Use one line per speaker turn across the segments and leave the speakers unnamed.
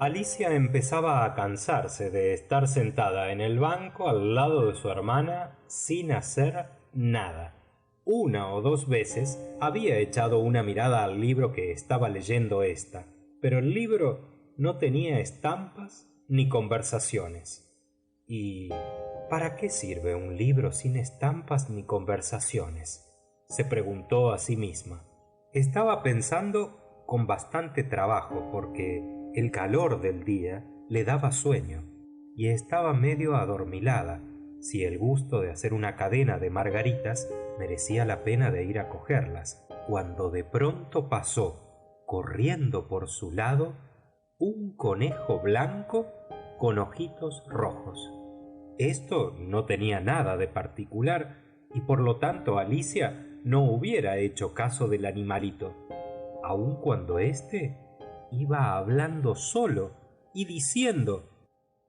Alicia empezaba a cansarse de estar sentada en el banco al lado de su hermana sin hacer nada. Una o dos veces había echado una mirada al libro que estaba leyendo ésta, pero el libro no tenía estampas ni conversaciones. ¿Y para qué sirve un libro sin estampas ni conversaciones?, se preguntó a sí misma. Estaba pensando con bastante trabajo porque el calor del día le daba sueño y estaba medio adormilada si el gusto de hacer una cadena de margaritas merecía la pena de ir a cogerlas, cuando de pronto pasó, corriendo por su lado, un conejo blanco con ojitos rojos. Esto no tenía nada de particular y por lo tanto Alicia no hubiera hecho caso del animalito, aun cuando éste iba hablando solo y diciendo: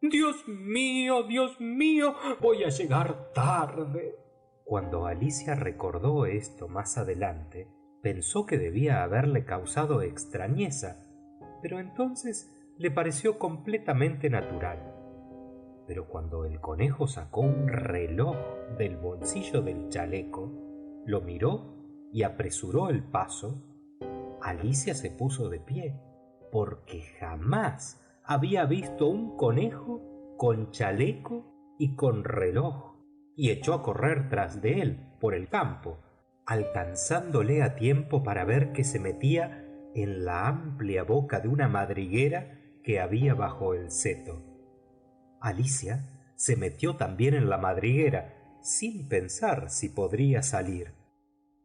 Dios mío, voy a llegar tarde. Cuando Alicia recordó esto más adelante, pensó que debía haberle causado extrañeza, pero entonces le pareció completamente natural. Pero cuando el conejo sacó un reloj del bolsillo del chaleco, lo miró y apresuró el paso, Alicia se puso de pie, porque jamás había visto un conejo con chaleco y con reloj, y echó a correr tras de él por el campo, alcanzándole a tiempo para ver que se metía en la amplia boca de una madriguera que había bajo el seto. Alicia se metió también en la madriguera, sin pensar si podría salir.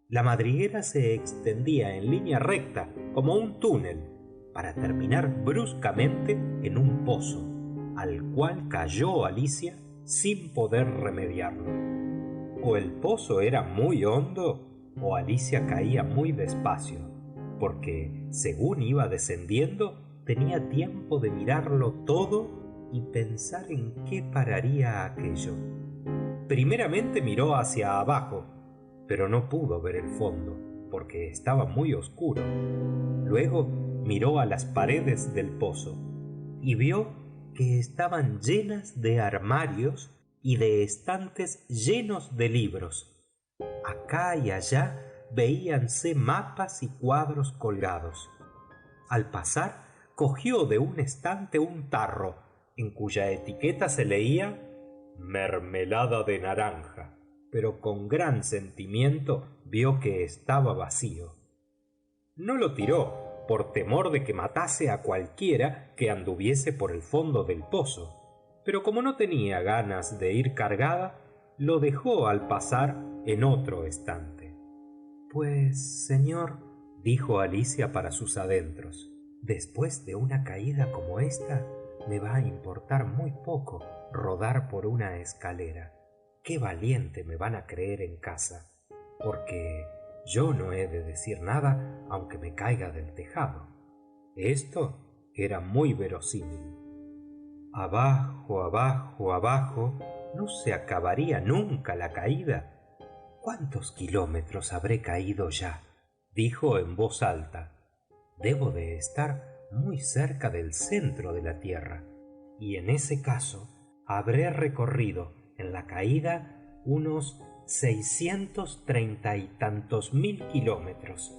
La madriguera se extendía en línea recta, como un túnel, para terminar bruscamente en un pozo, al cual cayó Alicia sin poder remediarlo. O el pozo era muy hondo, o Alicia caía muy despacio, porque, según iba descendiendo, tenía tiempo de mirarlo todo y pensar en qué pararía aquello. Primeramente miró hacia abajo, pero no pudo ver el fondo, porque estaba muy oscuro. Luego miró a las paredes del pozo y vio que estaban llenas de armarios y de estantes llenos de libros. Acá y allá veíanse mapas y cuadros colgados. Al pasar, cogió de un estante un tarro, en cuya etiqueta se leía mermelada de naranja, pero con gran sentimiento vio que estaba vacío. No lo tiró, por temor de que matase a cualquiera que anduviese por el fondo del pozo, pero como no tenía ganas de ir cargada, lo dejó al pasar en otro estante. Pues, señor, dijo Alicia para sus adentros, después de una caída como esta, me va a importar muy poco rodar por una escalera. Qué valiente me van a creer en casa, porque yo no he de decir nada aunque me caiga del tejado. Esto era muy verosímil. Abajo, abajo, abajo, no se acabaría nunca la caída. ¿Cuántos kilómetros habré caído ya?, dijo en voz alta. Debo de estar muy cerca del centro de la tierra, y en ese caso habré recorrido en la caída unos 630 y tantos mil kilómetros.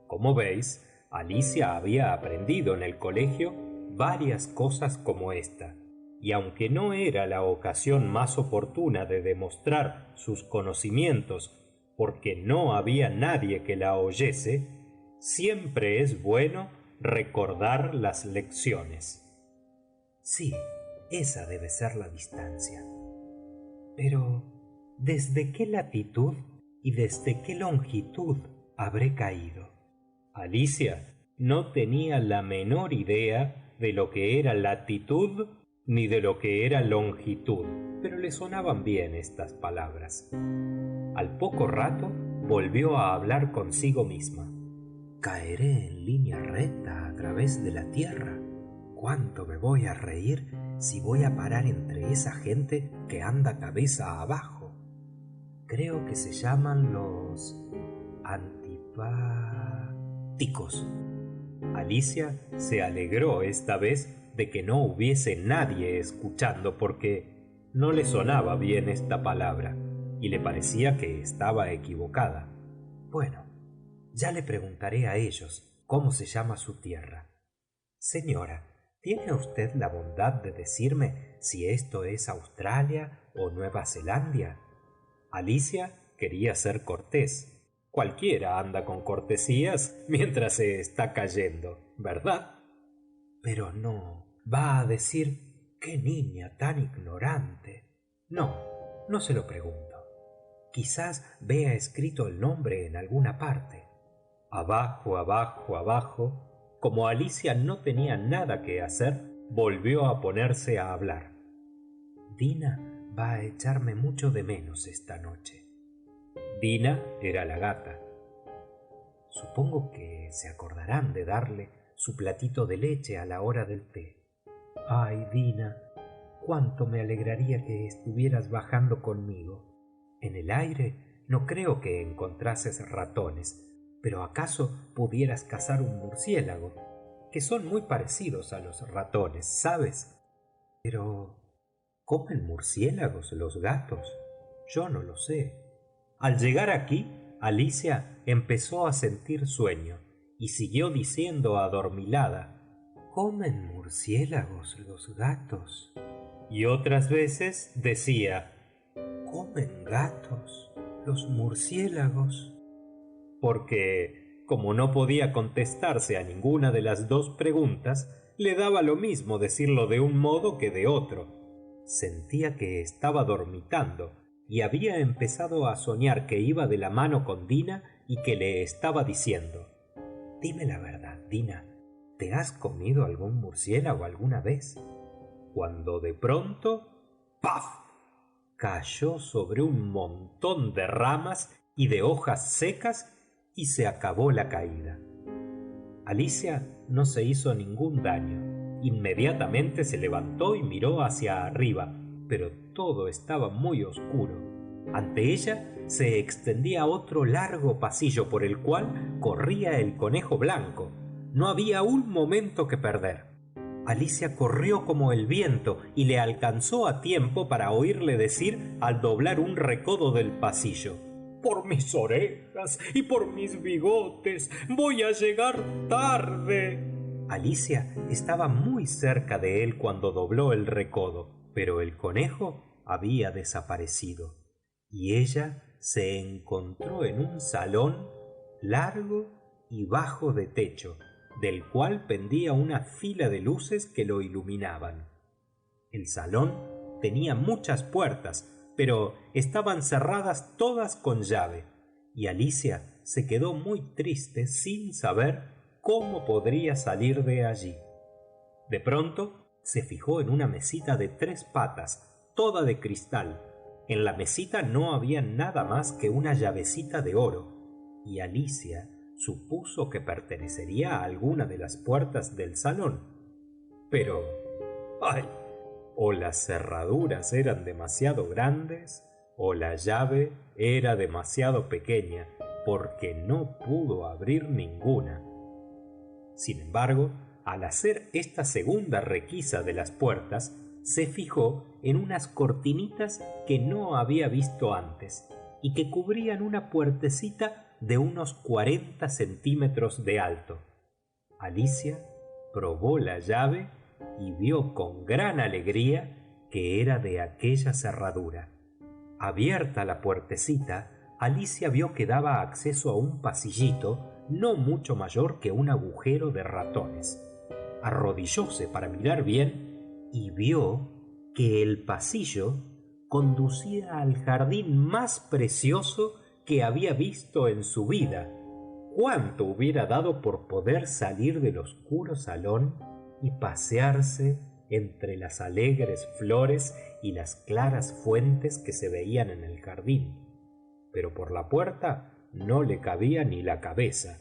Como veis, Alicia había aprendido en el colegio varias cosas como esta, y aunque no era la ocasión más oportuna de demostrar sus conocimientos porque no había nadie que la oyese, siempre es bueno recordar las lecciones. Sí, esa debe ser la distancia. Pero, ¿desde qué latitud y desde qué longitud habré caído? Alicia no tenía la menor idea de lo que era latitud ni de lo que era longitud, pero le sonaban bien estas palabras. Al poco rato volvió a hablar consigo misma. Caeré en línea recta a través de la tierra. ¿Cuánto me voy a reír si voy a parar entre esa gente que anda cabeza abajo? Creo que se llaman los antipáticos. Alicia se alegró esta vez de que no hubiese nadie escuchando, porque no le sonaba bien esta palabra y le parecía que estaba equivocada. Bueno, ya le preguntaré a ellos cómo se llama su tierra. Señora, ¿tiene usted la bondad de decirme si esto es Australia o Nueva Zelanda? Alicia quería ser cortés. Cualquiera anda con cortesías mientras se está cayendo, ¿verdad? Pero no, va a decir, qué niña tan ignorante. No, no se lo pregunto. Quizás vea escrito el nombre en alguna parte. Abajo, abajo, abajo, como Alicia no tenía nada que hacer, volvió a ponerse a hablar. Dina va a echarme mucho de menos esta noche. Dina era la gata. Supongo que se acordarán de darle su platito de leche a la hora del té. Ay, Dina, cuánto me alegraría que estuvieras bajando conmigo. En el aire no creo que encontrases ratones, pero acaso pudieras cazar un murciélago, que son muy parecidos a los ratones, ¿sabes? Pero ¿comen murciélagos los gatos? Yo no lo sé. Al llegar aquí, Alicia empezó a sentir sueño y siguió diciendo adormilada, ¿comen murciélagos los gatos? Y otras veces decía, ¿comen gatos los murciélagos? Porque, como no podía contestarse a ninguna de las dos preguntas, le daba lo mismo decirlo de un modo que de otro. Sentía que estaba dormitando y había empezado a soñar que iba de la mano con Dina y que le estaba diciendo, dime la verdad, Dina, ¿te has comido algún murciélago alguna vez? Cuando de pronto, ¡paf!, cayó sobre un montón de ramas y de hojas secas y se acabó la caída. Alicia no se hizo ningún daño. Inmediatamente se levantó y miró hacia arriba, pero todo estaba muy oscuro. Ante ella se extendía otro largo pasillo por el cual corría el conejo blanco. No había un momento que perder. Alicia corrió como el viento y le alcanzó a tiempo para oírle decir al doblar un recodo del pasillo, por mis orejas y por mis bigotes, voy a llegar tarde. Alicia estaba muy cerca de él cuando dobló el recodo, pero el conejo había desaparecido y ella se encontró en un salón largo y bajo de techo, del cual pendía una fila de luces que lo iluminaban. El salón tenía muchas puertas, pero estaban cerradas todas con llave, y Alicia se quedó muy triste sin saber cómo podría salir de allí. De pronto se fijó en una mesita de 3 patas, toda de cristal. En la mesita no había nada más que una llavecita de oro, y Alicia supuso que pertenecería a alguna de las puertas del salón. Pero, ¡ay!, o las cerraduras eran demasiado grandes o la llave era demasiado pequeña, porque no pudo abrir ninguna. Sin embargo, al hacer esta segunda requisa de las puertas, se fijó en unas cortinitas que no había visto antes y que cubrían una puertecita de unos 40 centímetros de alto. Alicia probó la llave y vio con gran alegría que era de aquella cerradura. Abierta la puertecita, Alicia vio que daba acceso a un pasillito no mucho mayor que un agujero de ratones. Arrodillóse para mirar bien y vio que el pasillo conducía al jardín más precioso que había visto en su vida. ¿Cuánto hubiera dado por poder salir del oscuro salón y pasearse entre las alegres flores y las claras fuentes que se veían en el jardín? Pero por la puerta no le cabía ni la cabeza.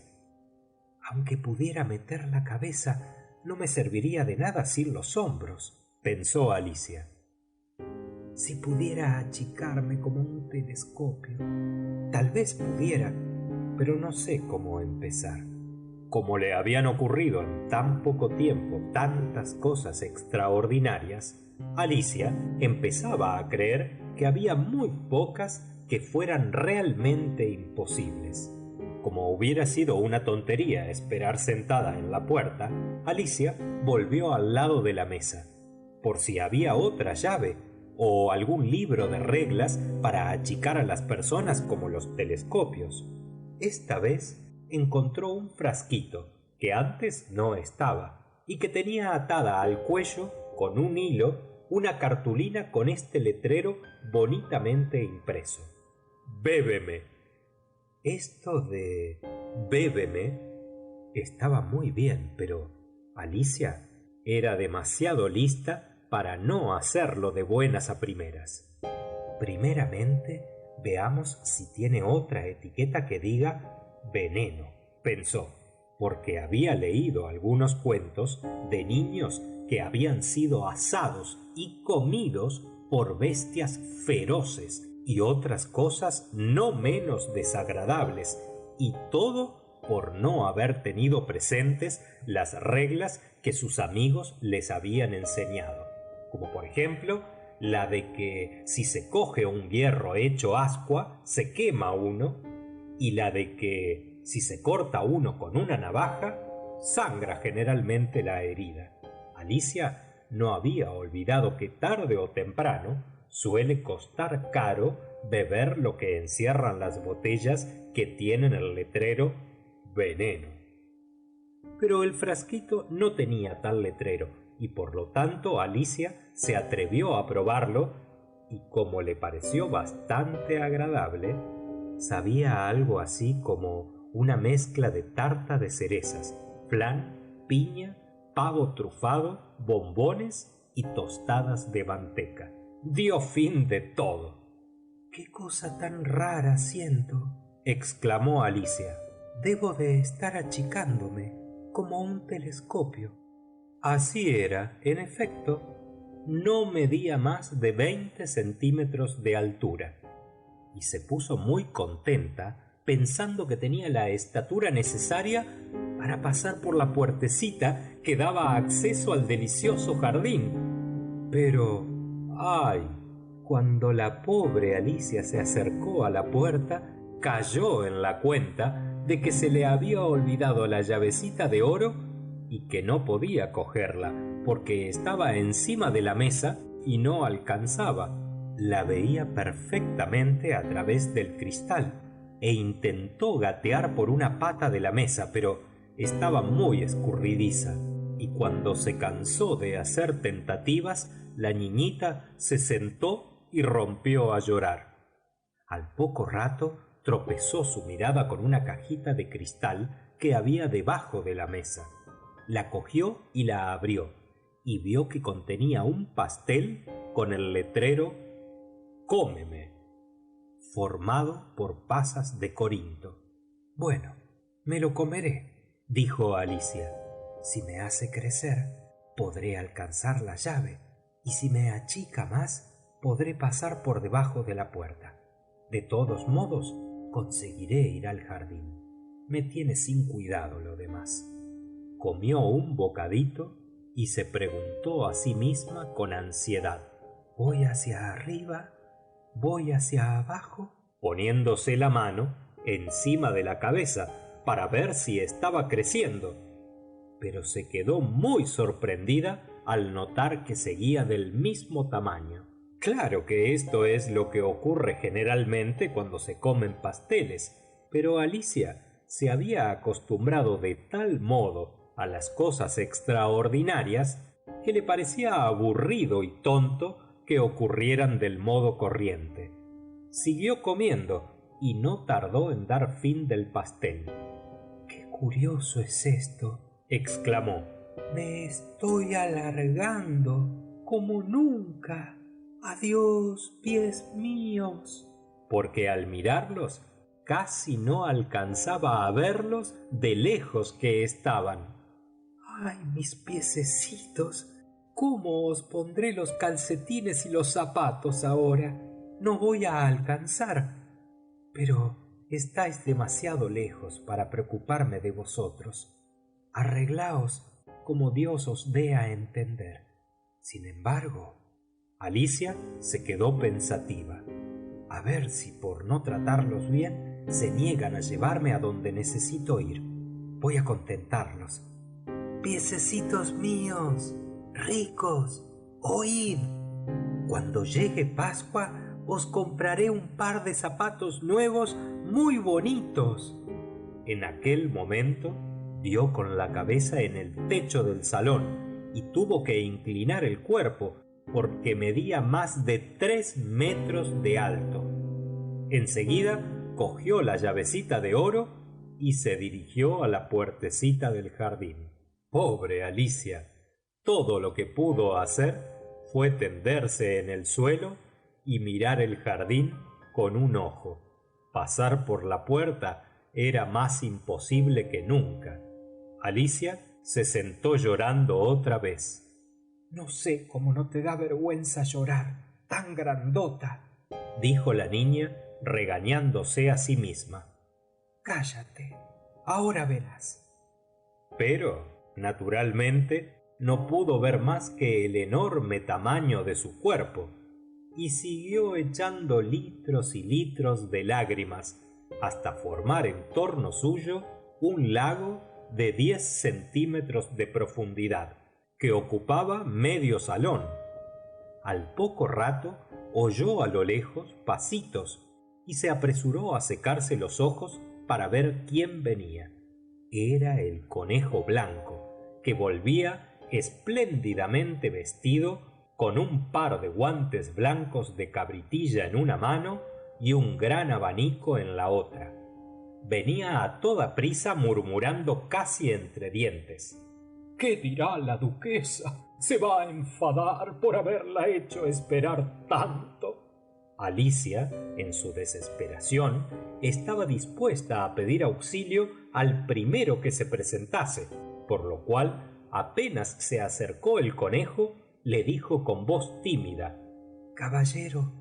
Aunque pudiera meter la cabeza, no me serviría de nada sin los hombros, pensó Alicia. Si pudiera achicarme como un telescopio, tal vez pudiera, pero no sé cómo empezar. Como le habían ocurrido en tan poco tiempo tantas cosas extraordinarias, Alicia empezaba a creer que había muy pocas que fueran realmente imposibles. Como hubiera sido una tontería esperar sentada en la puerta, Alicia volvió al lado de la mesa, por si había otra llave o algún libro de reglas para achicar a las personas como los telescopios. Esta vez encontró un frasquito que antes no estaba y que tenía atada al cuello con un hilo una cartulina con este letrero bonitamente impreso: Bébeme. Esto de bébeme estaba muy bien, pero Alicia era demasiado lista para no hacerlo de buenas a primeras. Primeramente, veamos si tiene otra etiqueta que diga veneno, pensó, porque había leído algunos cuentos de niños que habían sido asados y comidos por bestias feroces y otras cosas no menos desagradables, y todo por no haber tenido presentes las reglas que sus amigos les habían enseñado, como por ejemplo la de que si se coge un hierro hecho ascua se quema uno, y la de que si se corta uno con una navaja sangra generalmente la herida. Alicia no había olvidado que tarde o temprano suele costar caro beber lo que encierran las botellas que tienen el letrero veneno. Pero el frasquito no tenía tal letrero y por lo tanto Alicia se atrevió a probarlo y como le pareció bastante agradable, sabía algo así como una mezcla de tarta de cerezas, flan, piña, pavo trufado, bombones y tostadas de manteca. Dio fin de todo. «¡Qué cosa tan rara siento!», exclamó Alicia. «Debo de estar achicándome, como un telescopio». Así era, en efecto. No medía más de 20 centímetros de altura, y se puso muy contenta pensando que tenía la estatura necesaria para pasar por la puertecita que daba acceso al delicioso jardín. Pero, ¡ay! Cuando la pobre Alicia se acercó a la puerta, cayó en la cuenta de que se le había olvidado la llavecita de oro y que no podía cogerla porque estaba encima de la mesa y no alcanzaba. La veía perfectamente a través del cristal e intentó gatear por una pata de la mesa, pero estaba muy escurridiza, y cuando se cansó de hacer tentativas, la niñita se sentó y rompió a llorar. Al poco rato tropezó su mirada con una cajita de cristal que había debajo de la mesa. La cogió y la abrió, y vio que contenía un pastel con el letrero «Cómeme», formado por pasas de Corinto. «Bueno, me lo comeré», dijo Alicia. «Si me hace crecer, podré alcanzar la llave, y si me achica más, podré pasar por debajo de la puerta. De todos modos, conseguiré ir al jardín. Me tiene sin cuidado lo demás». Comió un bocadito y se preguntó a sí misma con ansiedad: «¿Voy hacia arriba? ¿Voy hacia abajo?», poniéndose la mano encima de la cabeza para ver si estaba creciendo, pero se quedó muy sorprendida al notar que seguía del mismo tamaño. Claro que esto es lo que ocurre generalmente cuando se comen pasteles, pero Alicia se había acostumbrado de tal modo a las cosas extraordinarias que le parecía aburrido y tonto que ocurrieran del modo corriente. Siguió comiendo y no tardó en dar fin del pastel. «Qué curioso es esto», exclamó. «Me estoy alargando como nunca. Adiós, pies míos», porque al mirarlos casi no alcanzaba a verlos de lejos que estaban. «¡Ay, mis piececitos! ¿Cómo os pondré los calcetines y los zapatos ahora? No voy a alcanzar. Pero estáis demasiado lejos para preocuparme de vosotros. arreglaos como Dios os dé a entender. Sin embargo, Alicia se quedó pensativa. A ver si por no tratarlos bien se niegan a llevarme a donde necesito ir. Voy a contentarlos. Piececitos míos, ricos, oíd. Cuando llegue Pascua os compraré un par de zapatos nuevos muy bonitos. En aquel momento dio con la cabeza en el techo del salón y tuvo que inclinar el cuerpo porque medía más de 3 metros de alto. Enseguida cogió la llavecita de oro y se dirigió a la puertecita del jardín. Pobre Alicia, todo lo que pudo hacer fue tenderse en el suelo y mirar el jardín con un ojo. Pasar por la puerta era más imposible que nunca. Alicia se sentó llorando otra vez. No sé cómo no te da vergüenza llorar, tan grandota, dijo la niña regañándose a sí misma. Cállate, ahora verás. Pero, naturalmente, no pudo ver más que el enorme tamaño de su cuerpo, y siguió echando litros y litros de lágrimas hasta formar en torno suyo un lago de 10 centímetros de profundidad, que ocupaba medio salón. Al poco rato oyó a lo lejos pasitos y se apresuró a secarse los ojos para ver quién venía. Era el conejo blanco, que volvía espléndidamente vestido con un par de guantes blancos de cabritilla en una mano y un gran abanico en la otra. Venía a toda prisa murmurando casi entre dientes. ¿Qué dirá la duquesa? Se va a enfadar por haberla hecho esperar tanto. Alicia, en su desesperación, estaba dispuesta a pedir auxilio al primero que se presentase, por lo cual, apenas se acercó el conejo, le dijo con voz tímida: Caballero,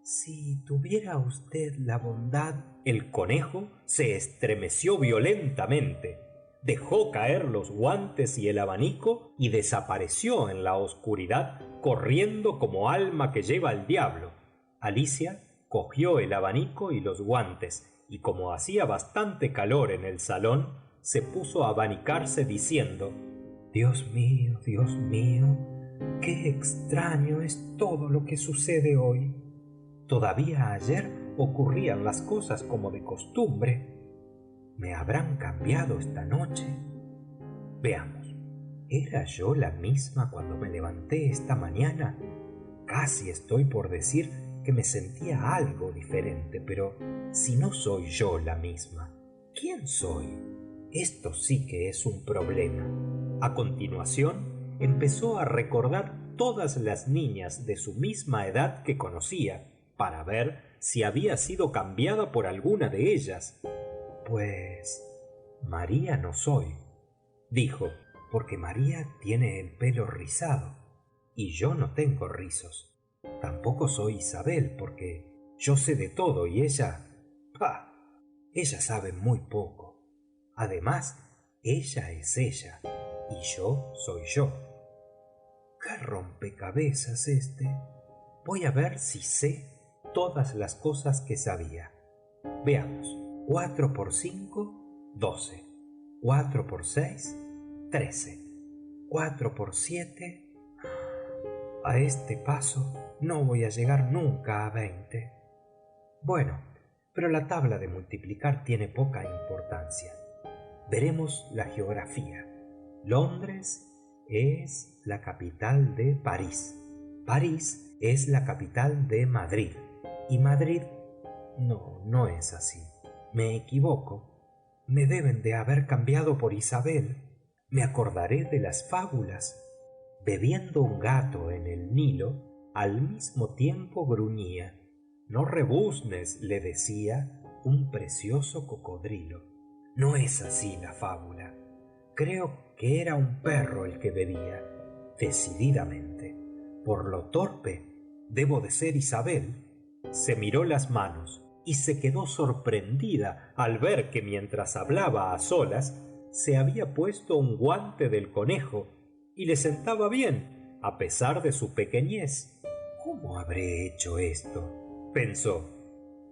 si tuviera usted la bondad... El conejo se estremeció violentamente, dejó caer los guantes y el abanico y desapareció en la oscuridad corriendo como alma que lleva al diablo. Alicia cogió el abanico y los guantes y, como hacía bastante calor en el salón, se puso a abanicarse diciendo: Dios mío, qué extraño es todo lo que sucede hoy. Todavía ayer ocurrían las cosas como de costumbre. ¿Me habrán cambiado esta noche? Veamos, ¿era yo la misma cuando me levanté esta mañana? Casi estoy por decir que me sentía algo diferente, pero si no soy yo la misma, ¿quién soy? Esto sí que es un problema. A continuación, empezó a recordar todas las niñas de su misma edad que conocía, para ver si había sido cambiada por alguna de ellas. Pues María no soy, dijo, porque María tiene el pelo rizado y yo no tengo rizos. Tampoco soy Isabel, porque yo sé de todo y ella... ¡pah! Ella sabe muy poco. Además, ella es ella y yo soy yo. ¡Qué rompecabezas este! Voy a ver si sé todas las cosas que sabía. Veamos. 4 por 5, 12. 4 por 6, 13. 4 por 7... A este paso no voy a llegar nunca a 20. Bueno, pero la tabla de multiplicar tiene poca importancia. Veremos la geografía. Londres es la capital de París. París es la capital de Madrid. Y Madrid... No es así. Me equivoco. Me deben de haber cambiado por Isabel. Me acordaré de las fábulas. Bebiendo un gato en el Nilo, al mismo tiempo gruñía. No rebuznes, le decía, un precioso cocodrilo. No es así la fábula. Creo que era un perro el que bebía. Decididamente. Por lo torpe, debo de ser Isabel. Se miró las manos y se quedó sorprendida al ver que mientras hablaba a solas, se había puesto un guante del conejo y le sentaba bien, a pesar de su pequeñez. ¿Cómo habré hecho esto?, pensó.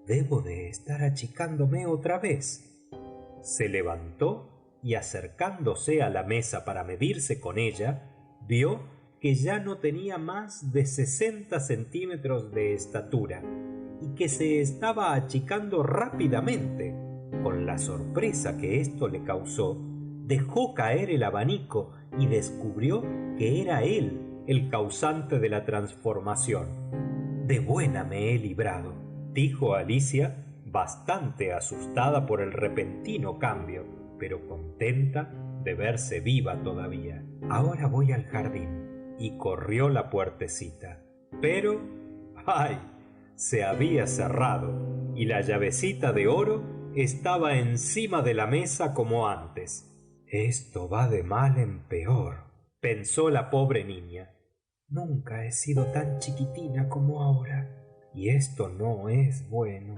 Debo de estar achicándome otra vez. Se levantó y, acercándose a la mesa para medirse con ella, vio que ya no tenía más de 60 centímetros de estatura y que se estaba achicando rápidamente. Con la sorpresa que esto le causó, dejó caer el abanico y descubrió que era él el causante de la transformación. De buena me he librado, dijo Alicia, bastante asustada por el repentino cambio, pero contenta de verse viva todavía. Ahora voy al jardín. Y corrió la puertecita. Pero, ¡ay!, se había cerrado y la llavecita de oro estaba encima de la mesa como antes. Esto va de mal en peor, pensó la pobre niña. Nunca he sido tan chiquitina como ahora, y esto no es bueno.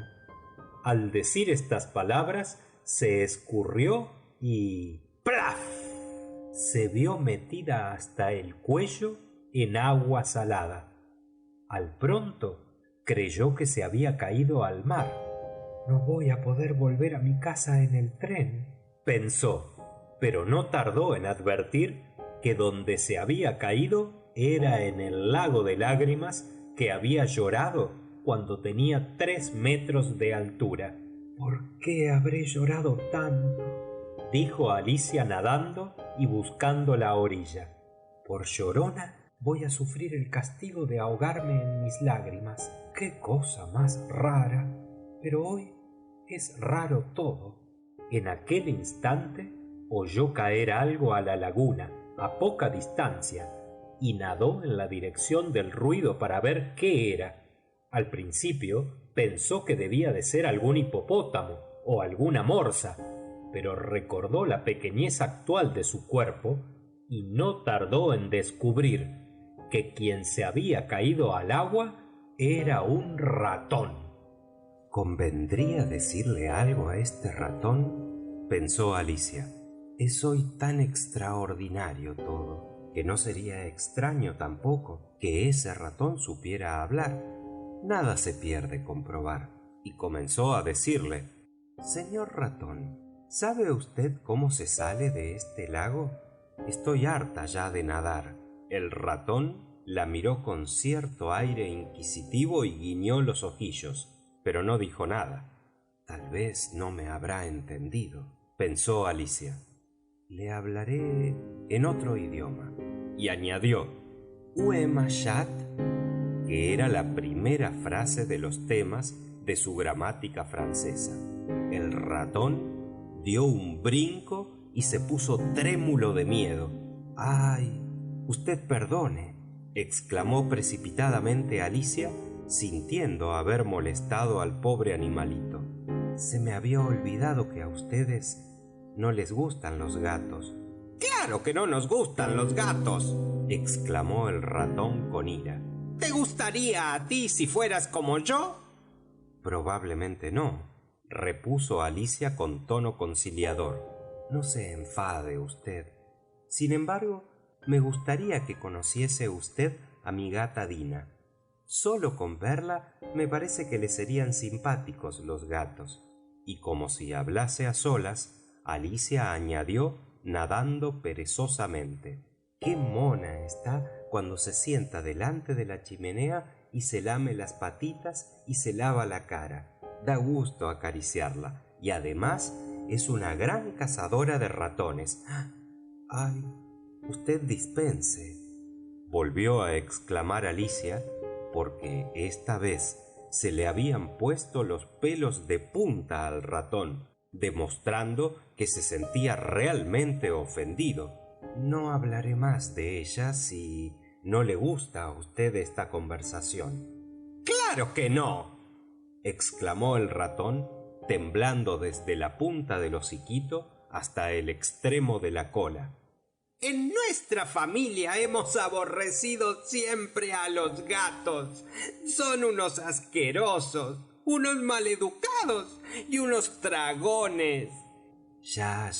Al decir estas palabras, se escurrió y ¡plaf!, se vio metida hasta el cuello en agua salada. Al pronto creyó que se había caído al mar. No voy a poder volver a mi casa en el tren, pensó, pero no tardó en advertir que donde se había caído era en el lago de lágrimas que había llorado cuando tenía 3 metros de altura. ¿Por qué habré llorado tanto?, dijo Alicia, nadando y buscando la orilla. Por llorona voy a sufrir el castigo de ahogarme en mis lágrimas. ¡Qué cosa más rara! Pero hoy es raro todo. En aquel instante oyó caer algo a la laguna, a poca distancia, y nadó en la dirección del ruido para ver qué era. Al principio pensó que debía de ser algún hipopótamo o alguna morsa, pero recordó la pequeñez actual de su cuerpo y no tardó en descubrir que quien se había caído al agua era un ratón. ¿Convendría decirle algo a este ratón?, pensó Alicia. Es hoy tan extraordinario todo, que no sería extraño tampoco que ese ratón supiera hablar. Nada se pierde con probar. Y comenzó a decirle: Señor ratón, ¿sabe usted cómo se sale de este lago? Estoy harta ya de nadar. El ratón la miró con cierto aire inquisitivo y guiñó los ojillos, pero no dijo nada. Tal vez no me habrá entendido, pensó Alicia. Le hablaré en otro idioma. Y añadió: Uemashat, que era la primera frase de los temas de su gramática francesa. El ratón dio un brinco y se puso trémulo de miedo. ¡Ay! Usted perdone, exclamó precipitadamente Alicia, sintiendo haber molestado al pobre animalito. Se me había olvidado que a ustedes no les gustan los gatos. ¡Claro que no nos gustan los gatos!, exclamó el ratón con ira. ¿Te gustaría a ti si fueras como yo? Probablemente no, repuso Alicia con tono conciliador. No se enfade usted. Sin embargo, me gustaría que conociese usted a mi gata Dina. Solo con verla me parece que le serían simpáticos los gatos. Y como si hablase a solas, Alicia añadió, nadando perezosamente: ¡Qué mona está cuando se sienta delante de la chimenea y se lame las patitas y se lava la cara! Da gusto acariciarla, y además es una gran cazadora de ratones. ¡Ay! Usted dispense, volvió a exclamar Alicia, porque esta vez se le habían puesto los pelos de punta al ratón, demostrando que se sentía realmente ofendido. No hablaré más de ella si no le gusta a usted esta conversación. ¡Claro que no!, exclamó el ratón, temblando desde la punta del hociquito hasta el extremo de la cola. En nuestra familia hemos aborrecido siempre a los gatos. Son unos asquerosos, unos maleducados y unos tragones. Ya,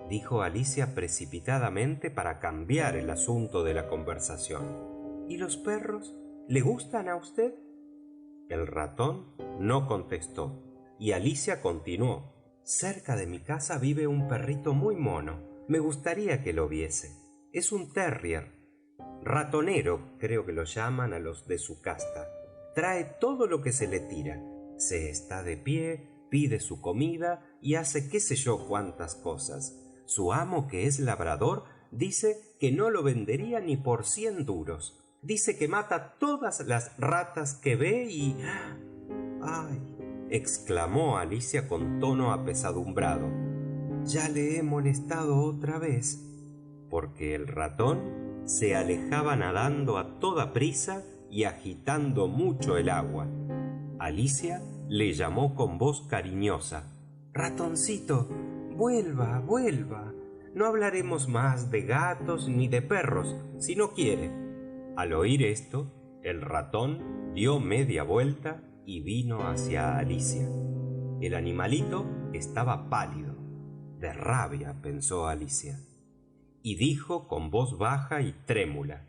dijo Alicia precipitadamente para cambiar el asunto de la conversación. ¿Y los perros? ¿Le gustan a usted? El ratón no contestó y Alicia continuó. Cerca de mi casa vive un perrito muy mono. Me gustaría que lo viese. Es un terrier. Ratonero, creo que lo llaman a los de su casta. Trae todo lo que se le tira. Se está de pie, pide su comida y hace qué sé yo cuántas cosas. Su amo, que es labrador, dice que no lo vendería ni por 100 duros. Dice que mata todas las ratas que ve y... ¡ay!, exclamó Alicia con tono apesadumbrado. Ya le he molestado otra vez. Porque el ratón se alejaba nadando a toda prisa y agitando mucho el agua. Alicia le llamó con voz cariñosa. Ratoncito, vuelva, vuelva. No hablaremos más de gatos ni de perros, si no quiere. Al oír esto, el ratón dio media vuelta y vino hacia Alicia. El animalito estaba pálido. De rabia, pensó Alicia, y dijo con voz baja y trémula: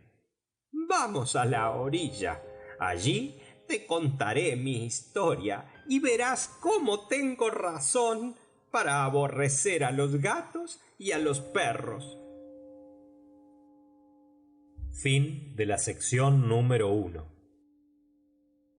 Vamos a la orilla. Allí te contaré mi historia y verás cómo tengo razón para aborrecer a los gatos y a los perros. Fin de la sección número 1.